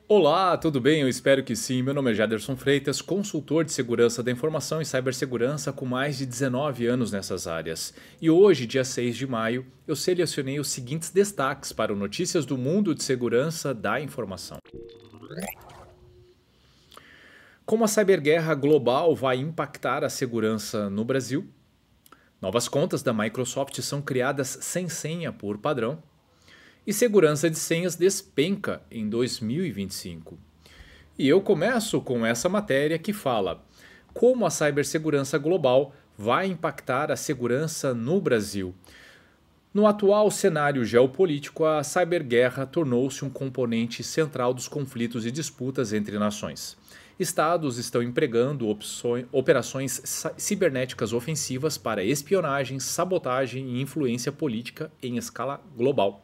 Olá, tudo bem? Eu espero que sim. Meu nome é Jaderson Freitas, consultor de segurança da informação e cibersegurança com mais de 19 anos nessas áreas. E hoje, dia 6 de maio, eu selecionei os seguintes destaques para o Notícias do Mundo de Segurança da Informação. Como a ciberguerra global vai impactar a segurança no Brasil? Novas contas da Microsoft são criadas sem senha por padrão. E segurança de senhas despenca em 2025. E eu começo com essa matéria que fala como a cibersegurança global vai impactar a segurança no Brasil. No atual cenário geopolítico, a ciberguerra tornou-se um componente central dos conflitos e disputas entre nações. Estados estão empregando operações cibernéticas ofensivas para espionagem, sabotagem e influência política em escala global.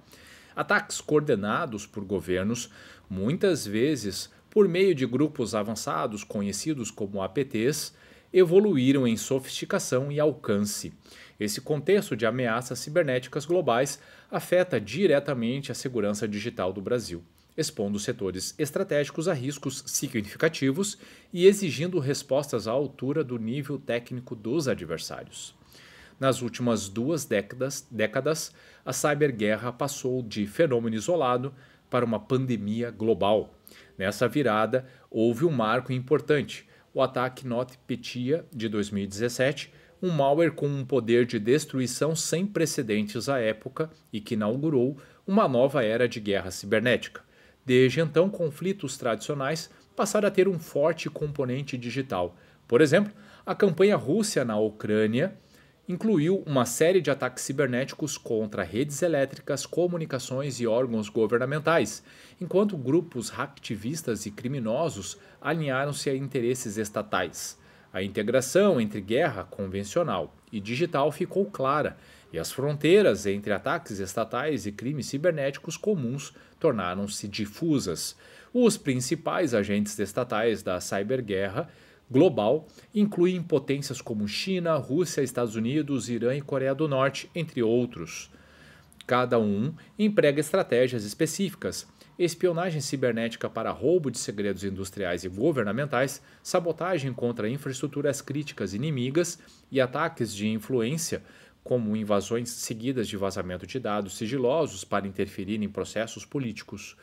Ataques coordenados por governos, muitas vezes por meio de grupos avançados conhecidos como APTs, evoluíram em sofisticação e alcance. Esse contexto de ameaças cibernéticas globais afeta diretamente a segurança digital do Brasil, expondo setores estratégicos a riscos significativos e exigindo respostas à altura do nível técnico dos adversários. Nas últimas duas décadas, a ciberguerra passou de fenômeno isolado para uma pandemia global. Nessa virada, houve um marco importante: o ataque NotPetya de 2017, um malware com um poder de destruição sem precedentes à época e que inaugurou uma nova era de guerra cibernética. Desde então, conflitos tradicionais passaram a ter um forte componente digital. Por exemplo, a campanha Rússia na Ucrânia incluiu uma série de ataques cibernéticos contra redes elétricas, comunicações e órgãos governamentais, enquanto grupos hacktivistas e criminosos alinharam-se a interesses estatais. A integração entre guerra convencional e digital ficou clara, e as fronteiras entre ataques estatais e crimes cibernéticos comuns tornaram-se difusas. Os principais agentes estatais da ciberguerra global incluem potências como China, Rússia, Estados Unidos, Irã e Coreia do Norte, entre outros. Cada um emprega estratégias específicas: espionagem cibernética para roubo de segredos industriais e governamentais, sabotagem contra infraestruturas críticas inimigas e ataques de influência, como invasões seguidas de vazamento de dados sigilosos para interferir em processos políticos.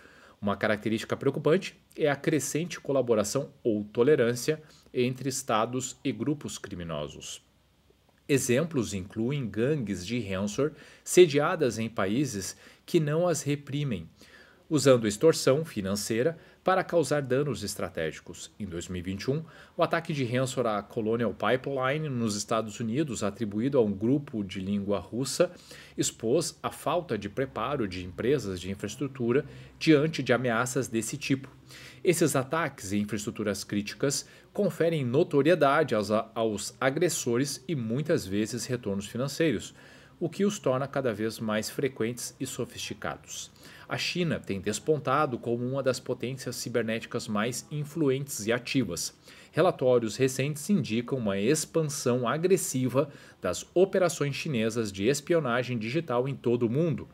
Uma característica preocupante é a crescente colaboração ou tolerância entre estados e grupos criminosos. Exemplos incluem gangues de ransomware sediadas em países que não as reprimem, usando extorsão financeira para causar danos estratégicos. Em 2021, o ataque de ransomware à Colonial Pipeline nos Estados Unidos, atribuído a um grupo de língua russa, expôs a falta de preparo de empresas de infraestrutura diante de ameaças desse tipo. Esses ataques em infraestruturas críticas conferem notoriedade aos agressores e muitas vezes retornos financeiros, o que os torna cada vez mais frequentes e sofisticados. A China tem despontado como uma das potências cibernéticas mais influentes e ativas. Relatórios recentes indicam uma expansão agressiva das operações chinesas de espionagem digital em todo o mundo.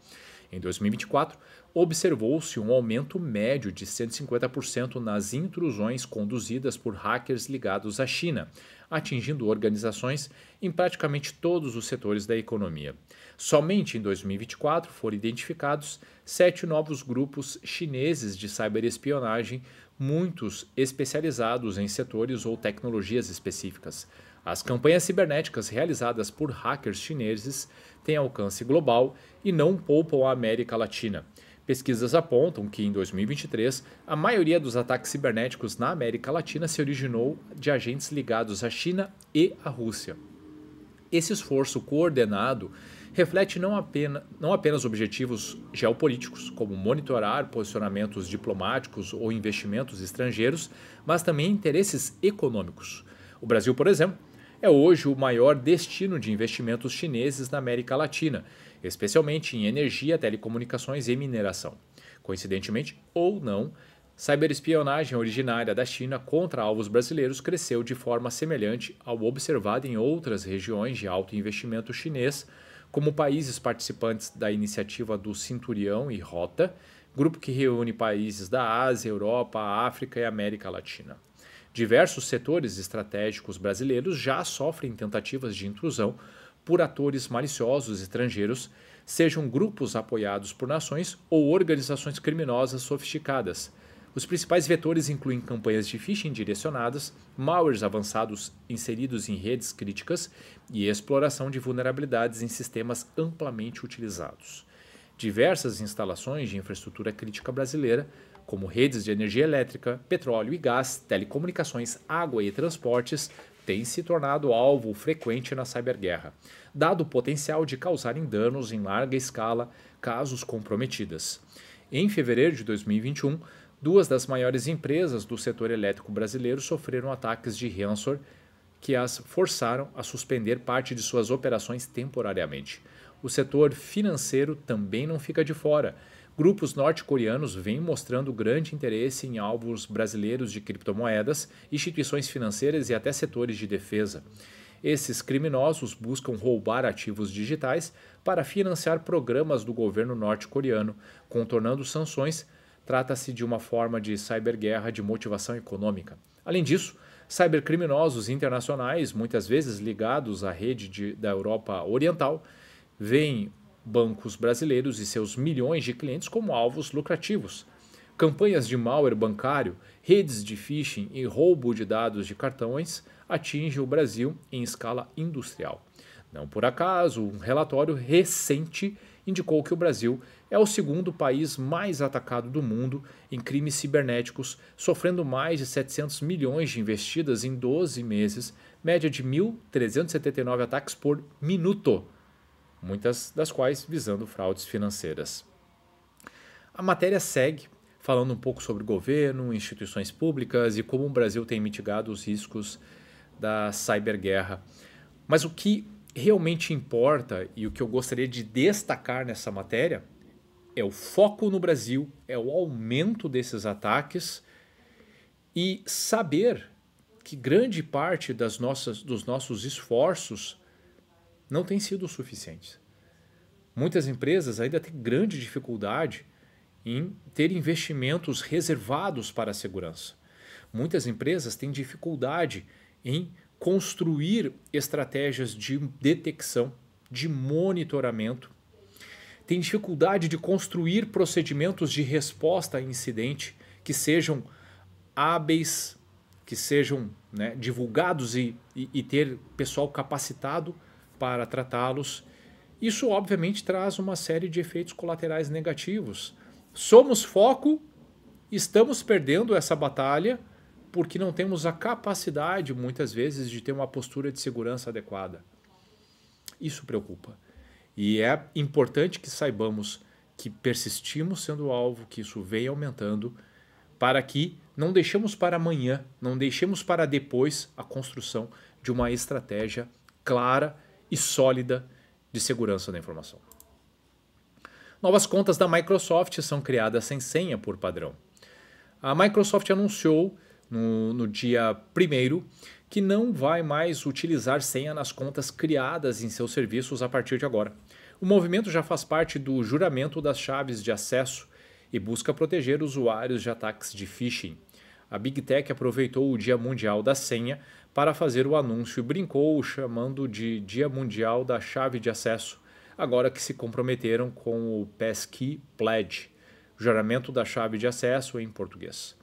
Em 2024, observou-se um aumento médio de 150% nas intrusões conduzidas por hackers ligados à China, atingindo organizações em praticamente todos os setores da economia. Somente em 2024 foram identificados 7 novos grupos chineses de ciberespionagem, muitos especializados em setores ou tecnologias específicas. As campanhas cibernéticas realizadas por hackers chineses têm alcance global e não poupam a América Latina. Pesquisas apontam que, em 2023, a maioria dos ataques cibernéticos na América Latina se originou de agentes ligados à China e à Rússia. Esse esforço coordenado reflete não apenas objetivos geopolíticos, como monitorar posicionamentos diplomáticos ou investimentos estrangeiros, mas também interesses econômicos. O Brasil, por exemplo, é hoje o maior destino de investimentos chineses na América Latina, especialmente em energia, telecomunicações e mineração. Coincidentemente ou não, ciberespionagem originária da China contra alvos brasileiros cresceu de forma semelhante ao observado em outras regiões de alto investimento chinês, como países participantes da iniciativa do Cinturão e Rota, grupo que reúne países da Ásia, Europa, África e América Latina. Diversos setores estratégicos brasileiros já sofrem tentativas de intrusão por atores maliciosos estrangeiros, sejam grupos apoiados por nações ou organizações criminosas sofisticadas. Os principais vetores incluem campanhas de phishing direcionadas, malwares avançados inseridos em redes críticas e exploração de vulnerabilidades em sistemas amplamente utilizados. Diversas instalações de infraestrutura crítica brasileira, como redes de energia elétrica, petróleo e gás, telecomunicações, água e transportes, têm se tornado alvo frequente na ciberguerra, dado o potencial de causarem danos em larga escala caso comprometidas. Em fevereiro de 2021, duas das maiores empresas do setor elétrico brasileiro sofreram ataques de ransomware que as forçaram a suspender parte de suas operações temporariamente. O setor financeiro também não fica de fora. Grupos norte-coreanos vêm mostrando grande interesse em alvos brasileiros de criptomoedas, instituições financeiras e até setores de defesa. Esses criminosos buscam roubar ativos digitais para financiar programas do governo norte-coreano, contornando sanções. Trata-se de uma forma de cyberguerra de motivação econômica. Além disso, cybercriminosos internacionais, muitas vezes ligados à rede da Europa Oriental, veem bancos brasileiros e seus milhões de clientes como alvos lucrativos. Campanhas de malware bancário, redes de phishing e roubo de dados de cartões atingem o Brasil em escala industrial. Não por acaso, um relatório recente indicou que o Brasil é o segundo país mais atacado do mundo em crimes cibernéticos, sofrendo mais de 700 milhões de investidas em 12 meses, média de 1.379 ataques por minuto, muitas das quais visando fraudes financeiras. A matéria segue falando um pouco sobre governo, instituições públicas e como o Brasil tem mitigado os riscos da ciberguerra. Mas o que realmente importa e o que eu gostaria de destacar nessa matéria é o foco no Brasil, é o aumento desses ataques e saber que grande parte dos nossos esforços não tem sido suficientes. Muitas empresas ainda têm grande dificuldade em ter investimentos reservados para a segurança. Muitas empresas têm dificuldade em construir estratégias de detecção, de monitoramento, têm dificuldade de construir procedimentos de resposta a incidente que sejam hábeis, que sejam divulgados e ter pessoal capacitado para tratá-los. Isso obviamente traz uma série de efeitos colaterais negativos. Somos foco, estamos perdendo essa batalha porque não temos a capacidade muitas vezes de ter uma postura de segurança adequada. Isso preocupa. E é importante que saibamos que persistimos sendo alvo, que isso vem aumentando, para que não deixemos para amanhã, não deixemos para depois a construção de uma estratégia clara e sólida de segurança da informação. Novas contas da Microsoft são criadas sem senha por padrão. A Microsoft anunciou no dia 1º que não vai mais utilizar senha nas contas criadas em seus serviços a partir de agora. O movimento já faz parte do juramento das chaves de acesso e busca proteger usuários de ataques de phishing. A Big Tech aproveitou o Dia Mundial da Senha para fazer o anúncio e brincou chamando de Dia Mundial da Chave de Acesso, agora que se comprometeram com o Passkey Pledge, juramento da chave de acesso em português.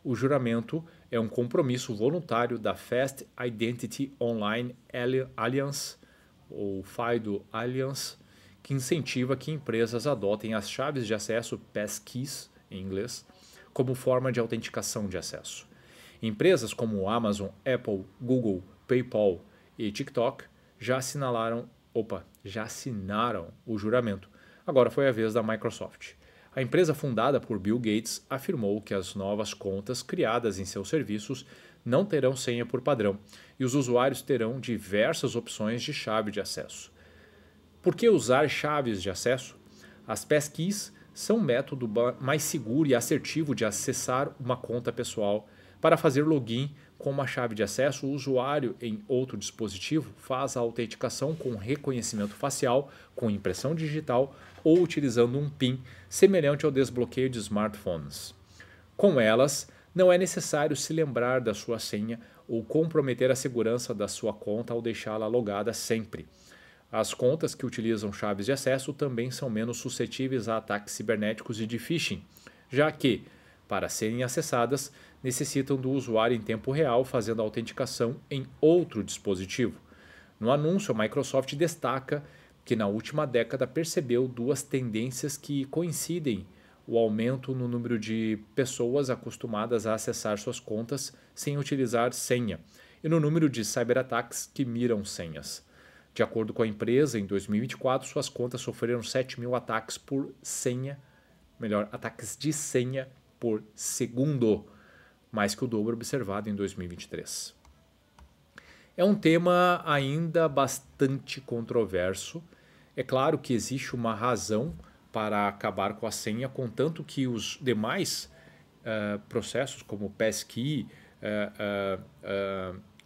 O juramento é um compromisso voluntário da Fast Identity Online Alliance, ou FIDO Alliance, que incentiva que empresas adotem as chaves de acesso Passkeys, em inglês, como forma de autenticação de acesso. Empresas como Amazon, Apple, Google, PayPal e TikTok já assinaram o juramento. Agora foi a vez da Microsoft. A empresa fundada por Bill Gates afirmou que as novas contas criadas em seus serviços não terão senha por padrão e os usuários terão diversas opções de chave de acesso. Por que usar chaves de acesso? As passkeys são um método mais seguro e assertivo de acessar uma conta pessoal para fazer login Com uma chave de acesso, o usuário em outro dispositivo faz a autenticação com reconhecimento facial, com impressão digital ou utilizando um PIN semelhante ao desbloqueio de smartphones. Com elas, não é necessário se lembrar da sua senha ou comprometer a segurança da sua conta ao deixá-la logada sempre. As contas que utilizam chaves de acesso também são menos suscetíveis a ataques cibernéticos e de phishing, já que, para serem acessadas, necessitam do usuário em tempo real fazendo a autenticação em outro dispositivo. No anúncio, a Microsoft destaca que na última década percebeu duas tendências que coincidem: o aumento no número de pessoas acostumadas a acessar suas contas sem utilizar senha e no número de cyberataques que miram senhas. De acordo com a empresa, em 2024, suas contas sofreram 7.000 ataques por senha, ataques de senha por segundo, mais que o dobro observado em 2023. É um tema ainda bastante controverso. É claro que existe uma razão para acabar com a senha, contanto que os demais processos, como o passkey,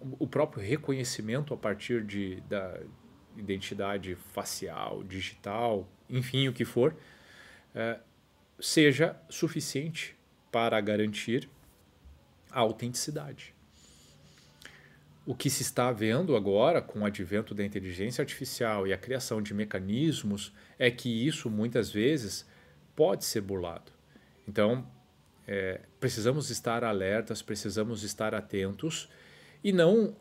o próprio reconhecimento a partir da identidade facial, digital, enfim, o que for, seja suficiente para garantir a autenticidade. O que se está vendo agora com o advento da inteligência artificial e a criação de mecanismos é que isso muitas vezes pode ser burlado. Então, precisamos estar alertas, precisamos estar atentos e não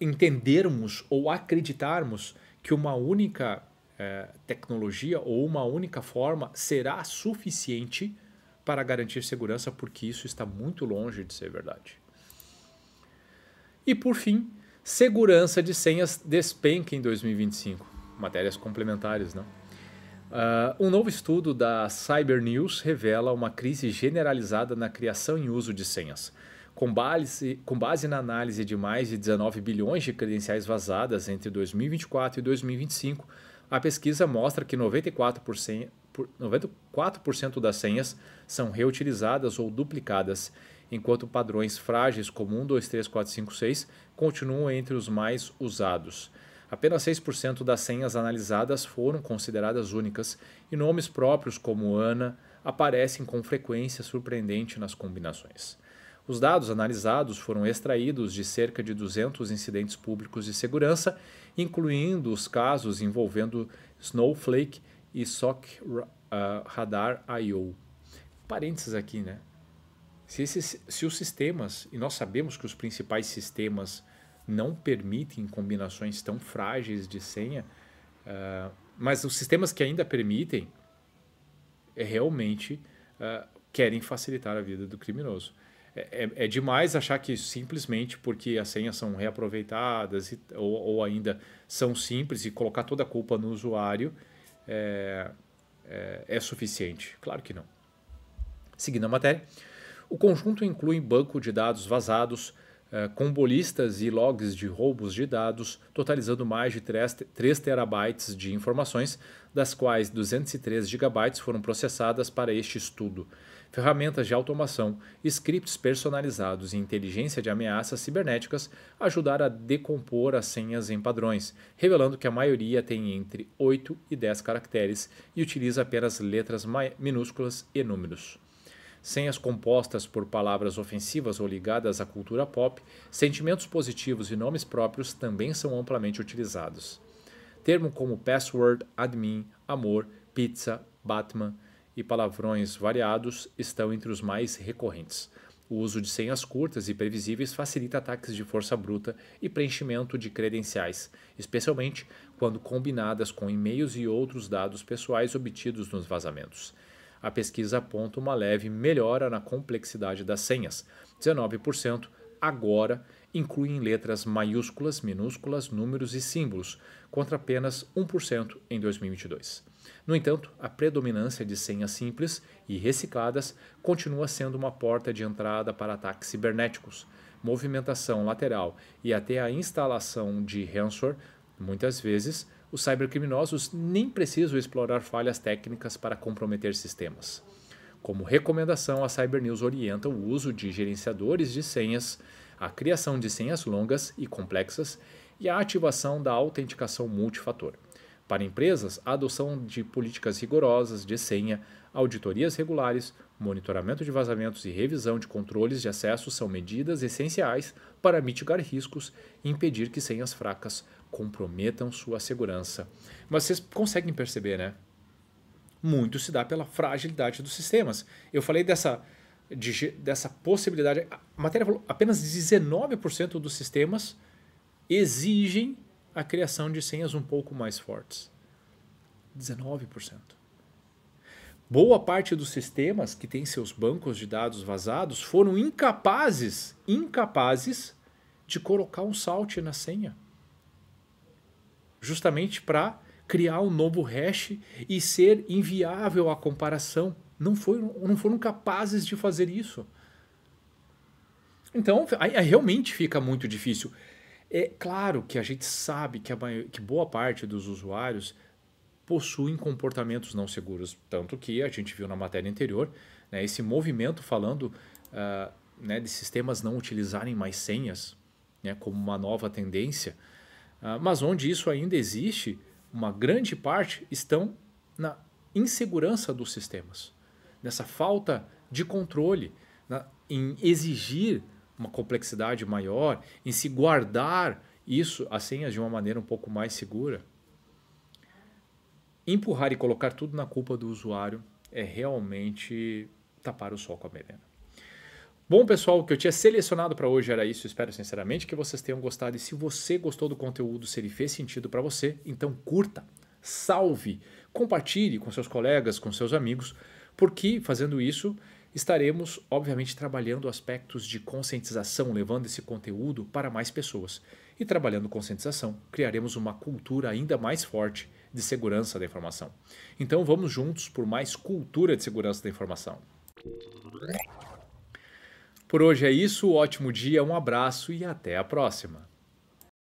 entendermos ou acreditarmos que uma única tecnologia ou uma única forma será suficiente para garantir segurança, porque isso está muito longe de ser verdade. E por fim, segurança de senhas despenca em 2025. Matérias complementares, não? Um novo estudo da Cybernews revela uma crise generalizada na criação e uso de senhas. Com base na análise de mais de 19 bilhões de credenciais vazadas entre 2024 e 2025, a pesquisa mostra que 94% das senhas são reutilizadas ou duplicadas, enquanto padrões frágeis como 1, 2, 3, 4, 5, 6 continuam entre os mais usados. Apenas 6% das senhas analisadas foram consideradas únicas e nomes próprios como Ana aparecem com frequência surpreendente nas combinações. Os dados analisados foram extraídos de cerca de 200 incidentes públicos de segurança, incluindo os casos envolvendo Snowflake e SOC Radar I/O. Parênteses aqui, né? Se os sistemas, e nós sabemos que os principais sistemas não permitem combinações tão frágeis de senha, mas os sistemas que ainda permitem realmente querem facilitar a vida do criminoso. É demais achar que simplesmente porque as senhas são reaproveitadas ou ainda são simples e colocar toda a culpa no usuário é suficiente. Claro que não. Seguindo a matéria, o conjunto inclui banco de dados vazados, combolistas e logs de roubos de dados, totalizando mais de 3 terabytes de informações, das quais 203 gigabytes foram processadas para este estudo. Ferramentas de automação, scripts personalizados e inteligência de ameaças cibernéticas ajudaram a decompor as senhas em padrões, revelando que a maioria tem entre 8 e 10 caracteres e utiliza apenas letras minúsculas e números. Senhas compostas por palavras ofensivas ou ligadas à cultura pop, sentimentos positivos e nomes próprios também são amplamente utilizados. Termos como password, admin, amor, pizza, Batman e palavrões variados estão entre os mais recorrentes. O uso de senhas curtas e previsíveis facilita ataques de força bruta e preenchimento de credenciais, especialmente quando combinadas com e-mails e outros dados pessoais obtidos nos vazamentos. A pesquisa aponta uma leve melhora na complexidade das senhas. 19% agora incluem letras maiúsculas, minúsculas, números e símbolos, contra apenas 1% em 2022. No entanto, a predominância de senhas simples e recicladas continua sendo uma porta de entrada para ataques cibernéticos. Movimentação lateral e até a instalação de ransomware, muitas vezes, os cybercriminosos nem precisam explorar falhas técnicas para comprometer sistemas. Como recomendação, a Cybernews orienta o uso de gerenciadores de senhas a criação de senhas longas e complexas e a ativação da autenticação multifator. Para empresas, a adoção de políticas rigorosas de senha, auditorias regulares, monitoramento de vazamentos e revisão de controles de acesso são medidas essenciais para mitigar riscos e impedir que senhas fracas comprometam sua segurança. Mas vocês conseguem perceber, né? Muito se dá pela fragilidade dos sistemas. Eu falei dessa possibilidade. A matéria falou apenas 19% dos sistemas exigem a criação de senhas um pouco mais fortes. 19%. Boa parte dos sistemas que têm seus bancos de dados vazados foram incapazes de colocar um salt na senha. Justamente para criar um novo hash e ser inviável a comparação. Não foram capazes de fazer isso. Então, aí realmente fica muito difícil. É claro que a gente sabe que boa parte dos usuários possuem comportamentos não seguros. Tanto que a gente viu na matéria anterior, né, esse movimento falando né, de sistemas não utilizarem mais senhas, né, como uma nova tendência. Mas onde isso ainda existe, uma grande parte estão na insegurança dos sistemas. Nessa falta de controle, em exigir uma complexidade maior, em se guardar as senhas de uma maneira um pouco mais segura. Empurrar e colocar tudo na culpa do usuário é realmente tapar o sol com a peneira. Bom, pessoal, o que eu tinha selecionado para hoje era isso. Espero sinceramente que vocês tenham gostado. E se você gostou do conteúdo, se ele fez sentido para você, então curta, salve, compartilhe com seus colegas, com seus amigos, porque fazendo isso estaremos, obviamente, trabalhando aspectos de conscientização, levando esse conteúdo para mais pessoas. E trabalhando conscientização, criaremos uma cultura ainda mais forte de segurança da informação. Então vamos juntos por mais cultura de segurança da informação. Por hoje é isso, ótimo dia, um abraço e até a próxima.